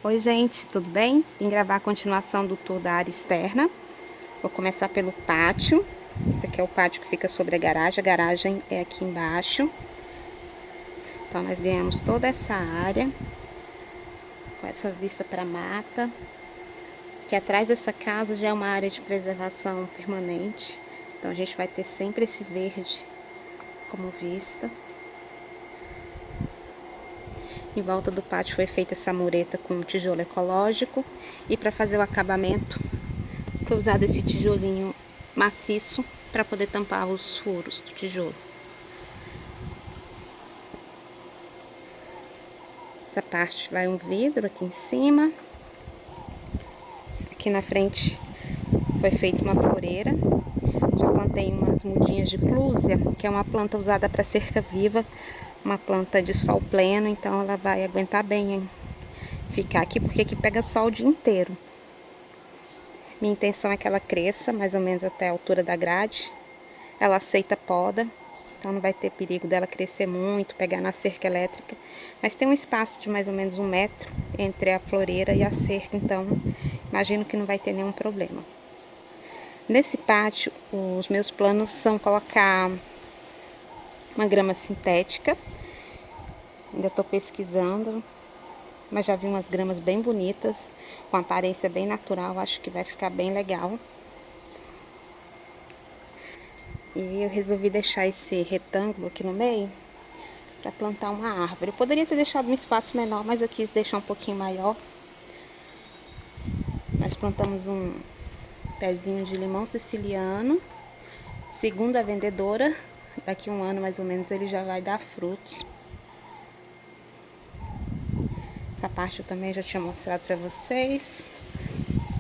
Oi gente, tudo bem? Vim gravar a continuação do tour da área externa. Vou começar pelo pátio. Esse aqui é o pátio que fica sobre a garagem é aqui embaixo. Então nós ganhamos toda essa área, com essa vista para a mata. Que atrás dessa casa já é uma área de preservação permanente. Então a gente vai ter sempre esse verde como vista. Em volta do pátio foi feita essa mureta com tijolo ecológico. E para fazer o acabamento, foi usado esse tijolinho maciço para poder tampar os furos do tijolo. Essa parte vai um vidro aqui em cima. Aqui na frente foi feita uma floreira. Já plantei umas mudinhas de clúzia, que é uma planta usada para cerca viva, uma planta de sol pleno, então ela vai aguentar bem, hein? Ficar aqui, porque aqui pega sol o dia inteiro. Minha intenção é que ela cresça mais ou menos até a altura da grade. Ela aceita poda, então não vai ter perigo dela crescer muito, pegar na cerca elétrica. Mas tem um espaço de mais ou menos 1 metro entre a floreira e a cerca, então imagino que não vai ter nenhum problema. Nesse pátio, os meus planos são colocar uma grama sintética. Ainda estou pesquisando, mas já vi umas gramas bem bonitas, com aparência bem natural, acho que vai ficar bem legal. E eu resolvi deixar esse retângulo aqui no meio para plantar uma árvore. Eu poderia ter deixado um espaço menor, mas eu quis deixar um pouquinho maior. Nós plantamos um pezinho de limão siciliano. Segundo a vendedora, daqui a 1 ano mais ou menos ele já vai dar frutos. Essa parte eu também já tinha mostrado para vocês.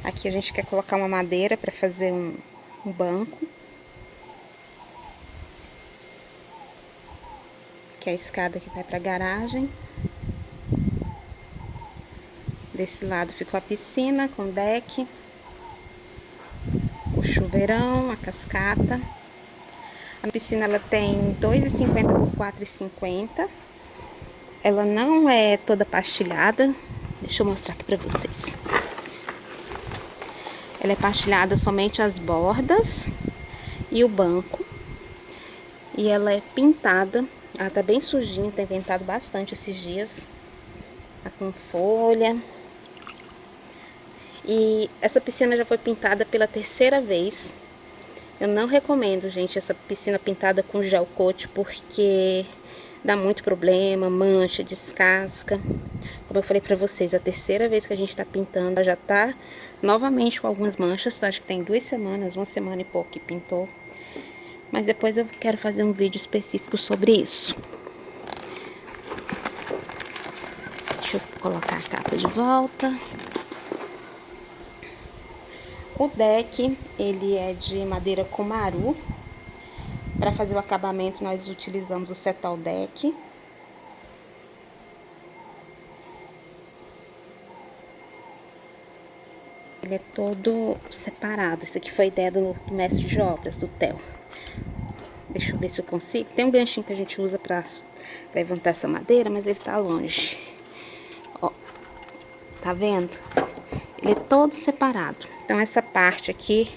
Aqui a gente quer colocar uma madeira para fazer um banco. Aqui é a escada que vai para a garagem. Desse lado ficou a piscina com deck, o chuveirão, a cascata. A piscina ela tem 2,50 por 4,50. Ela não é toda pastilhada. Deixa eu mostrar aqui pra vocês. Ela é pastilhada somente as bordas e o banco. E ela é pintada. Ela tá bem sujinha, tem ventado bastante esses dias. Tá com folha. E essa piscina já foi pintada pela 3ª vez. Eu não recomendo, gente, essa piscina pintada com gel coat, porque dá muito problema, mancha, descasca. Como eu falei pra vocês, a 3ª vez que a gente tá pintando, ela já tá novamente com algumas manchas. Acho que tem 2 semanas, 1 semana e pouco que pintou. Mas depois eu quero fazer um vídeo específico sobre isso. Deixa eu colocar a capa de volta. O deck, ele é de madeira Cumaru. Para fazer o acabamento, nós utilizamos o Cetal Deck. Ele é todo separado. Isso aqui foi ideia do mestre de obras, do Theo. Deixa eu ver se eu consigo. Tem um ganchinho que a gente usa para levantar essa madeira, mas ele tá longe. Ó, tá vendo? Ele é todo separado. Então, essa parte aqui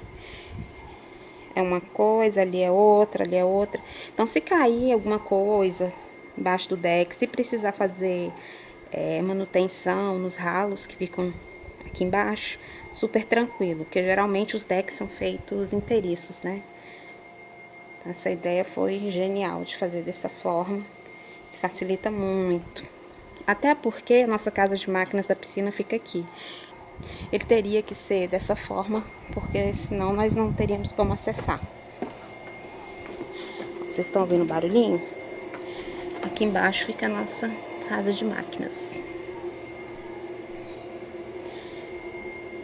é uma coisa, ali é outra, ali é outra. Então, se cair alguma coisa embaixo do deck, se precisar fazer manutenção nos ralos que ficam aqui embaixo, super tranquilo, porque geralmente os decks são feitos inteiriços, né? Então, essa ideia foi genial de fazer dessa forma, facilita muito. Até porque a nossa casa de máquinas da piscina fica aqui. Ele teria que ser dessa forma, porque senão nós não teríamos como acessar. Vocês estão ouvindo o barulhinho? Aqui embaixo fica a nossa casa de máquinas.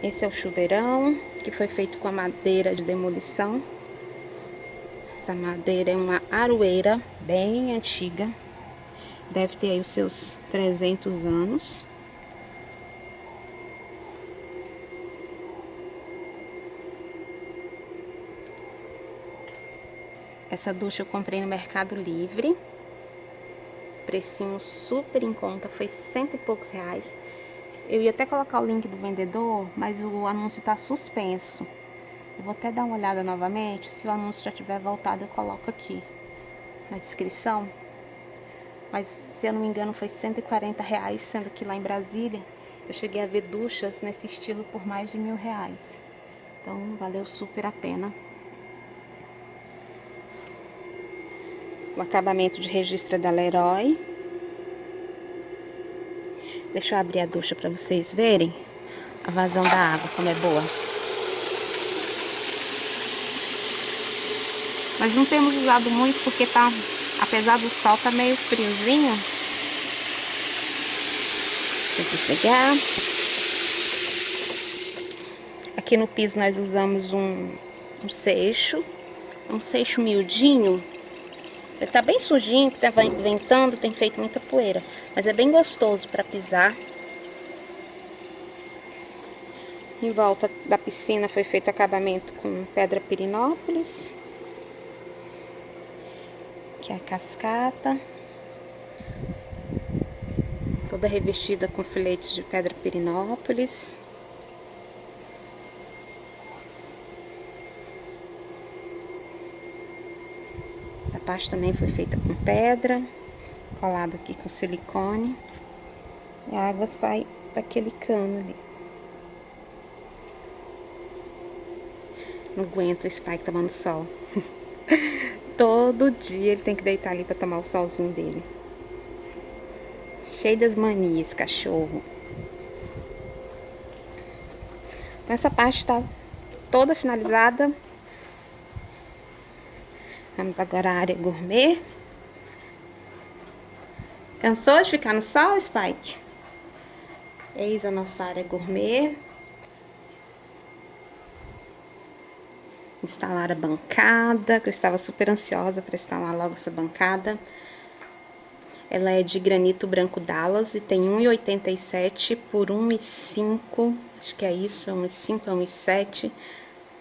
Esse é o chuveirão, que foi feito com a madeira de demolição. Essa madeira é uma aroeira bem antiga. Deve ter aí os seus 300 anos. Essa ducha eu comprei no Mercado Livre. Precinho super em conta, foi 100 e poucos reais. Eu ia até colocar o link do vendedor, mas o anúncio tá suspenso. Eu vou até dar uma olhada novamente, se o anúncio já tiver voltado eu coloco aqui na descrição. Mas se eu não me engano foi R$140, sendo que lá em Brasília eu cheguei a ver duchas nesse estilo por mais de R$1.000. Então valeu super a pena. O acabamento de registro é da Leroy. Deixa eu abrir a ducha para vocês verem a vazão da água, como é boa. Mas não temos usado muito porque tá, apesar do sol, tá meio friozinho. Vou desligar. Aqui no piso nós usamos um seixo miudinho. Ele tá bem sujinho, porque tá ventando, tem feito muita poeira. Mas é bem gostoso para pisar. Em volta da piscina foi feito acabamento com pedra pirinópolis. Aqui é a cascata. Toda revestida com filetes de pedra pirinópolis. Essa parte também foi feita com pedra, colado aqui com silicone. E a água sai daquele cano ali. Não aguento esse pai tomando sol. Todo dia ele tem que deitar ali para tomar o solzinho dele. Cheio das manias, cachorro. Então essa parte está toda finalizada. Vamos agora à área gourmet. Cansou de ficar no sol, Spike? Eis a nossa área gourmet. Instalar a bancada, que eu estava super ansiosa para instalar logo essa bancada. Ela é de granito branco Dallas e tem 1,87 por 1,5, acho que é isso, 1,5 a 1,7,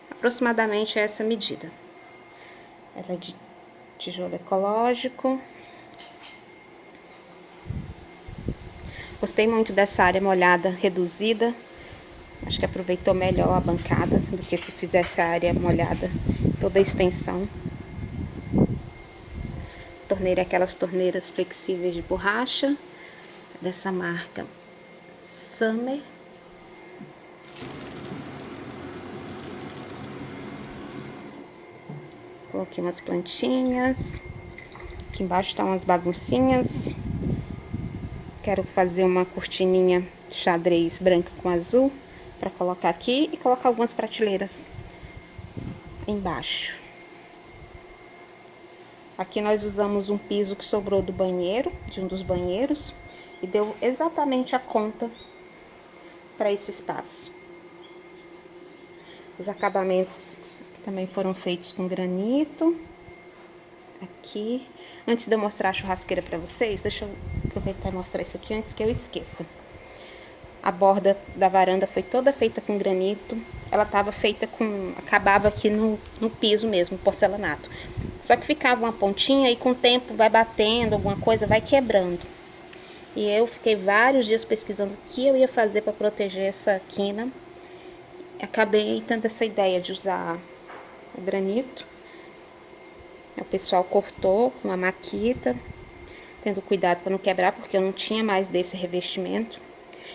aproximadamente é essa medida. Ela é de tijolo ecológico. Gostei muito dessa área molhada reduzida. Acho que aproveitou melhor a bancada do que se fizesse a área molhada toda a extensão. Torneira, aquelas torneiras flexíveis de borracha, dessa marca Summer. Coloquei umas plantinhas. Aqui embaixo tá umas baguncinhas. Quero fazer uma cortininha de xadrez branca com azul para colocar aqui e colocar algumas prateleiras embaixo. Aqui nós usamos um piso que sobrou do banheiro, de um dos banheiros, e deu exatamente a conta para esse espaço. Os acabamentos também foram feitos com granito. Aqui, antes de eu mostrar a churrasqueira para vocês, deixa eu aproveitar e mostrar isso aqui antes que eu esqueça. A borda da varanda foi toda feita com granito. Ela estava feita com... acabava aqui no piso mesmo, porcelanato. Só que ficava uma pontinha e com o tempo vai batendo, alguma coisa vai quebrando. E eu fiquei vários dias pesquisando o que eu ia fazer para proteger essa quina. Acabei tendo essa ideia de usar o granito. O pessoal cortou com a maquita, tendo cuidado para não quebrar, porque eu não tinha mais desse revestimento.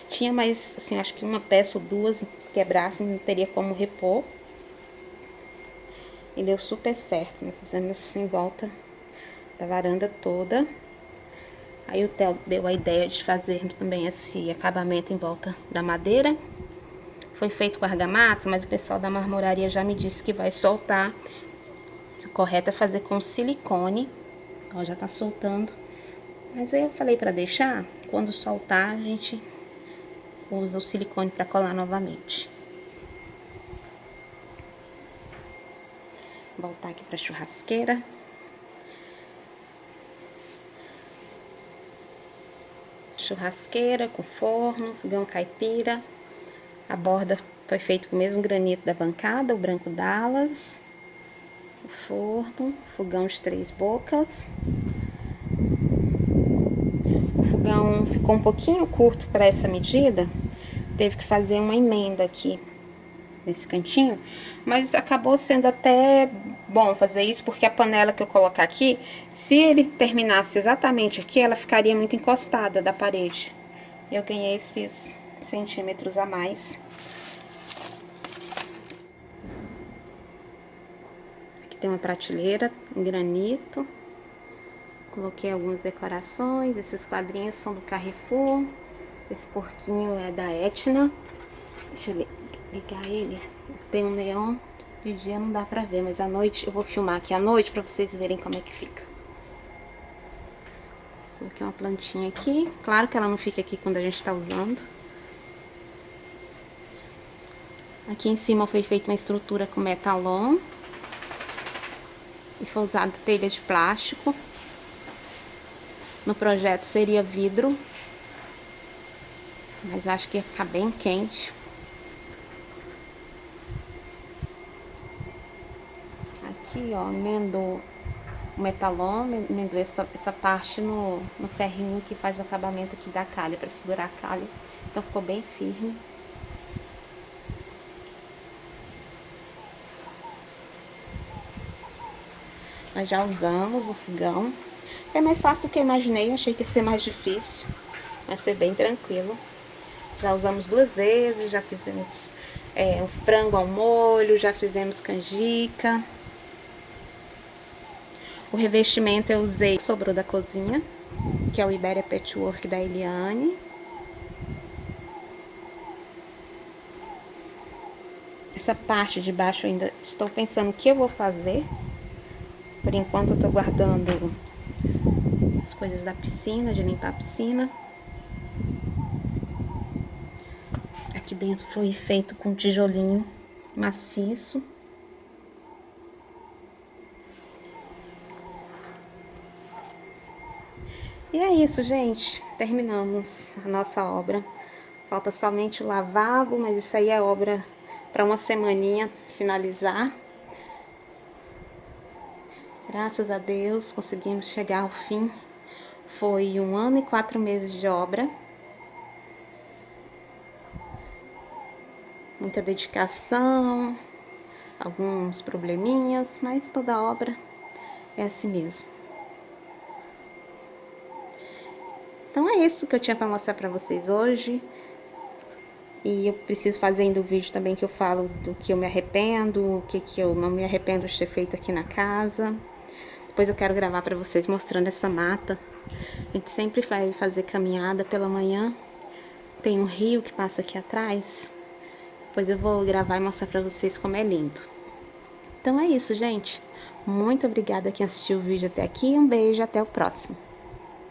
Tinha mais, assim, acho que uma peça ou duas, se quebrassem, não teria como repor. E deu super certo. Nós fizemos em volta da varanda toda. Aí o Theo deu a ideia de fazermos também esse acabamento em volta da madeira. Foi feito com argamassa, mas o pessoal da marmoraria já me disse que vai soltar. Que o correto é fazer com silicone. Ó, já tá soltando. Mas aí eu falei pra deixar, quando soltar a gente usa o silicone pra colar novamente. Voltar aqui pra churrasqueira. Churrasqueira com forno, fogão caipira. A borda foi feita com o mesmo granito da bancada, o branco Dallas. O forno, fogão de 3 bocas. O fogão ficou um pouquinho curto para essa medida, teve que fazer uma emenda aqui nesse cantinho, mas acabou sendo até bom fazer isso, porque a panela que eu colocar aqui, se ele terminasse exatamente aqui, ela ficaria muito encostada da parede. Eu ganhei esses centímetros a mais. Aqui tem uma prateleira em granito. Coloquei algumas decorações. Esses quadrinhos são do Carrefour. Esse porquinho é da Etna. Deixa eu ligar ele. Tem um neon. De dia não dá pra ver, mas à noite eu vou filmar aqui à noite pra vocês verem como é que fica. Coloquei uma plantinha aqui. Claro que ela não fica aqui quando a gente tá usando. Aqui em cima foi feita uma estrutura com metalon. E foi usada telha de plástico. No projeto seria vidro. Mas acho que ia ficar bem quente. Aqui, ó, emendou o metalon, emendou essa parte no ferrinho que faz o acabamento aqui da calha, para segurar a calha. Então ficou bem firme. Nós já usamos o fogão. É mais fácil do que eu imaginei, eu achei que ia ser mais difícil, mas foi bem tranquilo. Já usamos 2 vezes, já fizemos um frango ao molho, já fizemos canjica. O revestimento eu usei, sobrou da cozinha, que é o Iberia Patchwork da Eliane. Essa parte de baixo eu ainda estou pensando o que eu vou fazer. Por enquanto eu tô guardando as coisas da piscina, de limpar a piscina. Aqui dentro foi feito com tijolinho maciço. E é isso, gente. Terminamos a nossa obra. Falta somente o lavabo, mas isso aí é obra para uma semaninha finalizar. Graças a Deus conseguimos chegar ao fim. Foi 1 ano e 4 meses de obra. Muita dedicação, alguns probleminhas, mas toda obra é assim mesmo. Então é isso que eu tinha para mostrar para vocês hoje. E eu preciso fazer ainda o vídeo também que eu falo do que eu me arrependo, o que eu não me arrependo de ter feito aqui na casa. Depois eu quero gravar para vocês mostrando essa mata. A gente sempre vai fazer caminhada pela manhã. Tem um rio que passa aqui atrás. Depois eu vou gravar e mostrar para vocês como é lindo. Então é isso, gente. Muito obrigada quem assistiu o vídeo até aqui. Um beijo, até o próximo.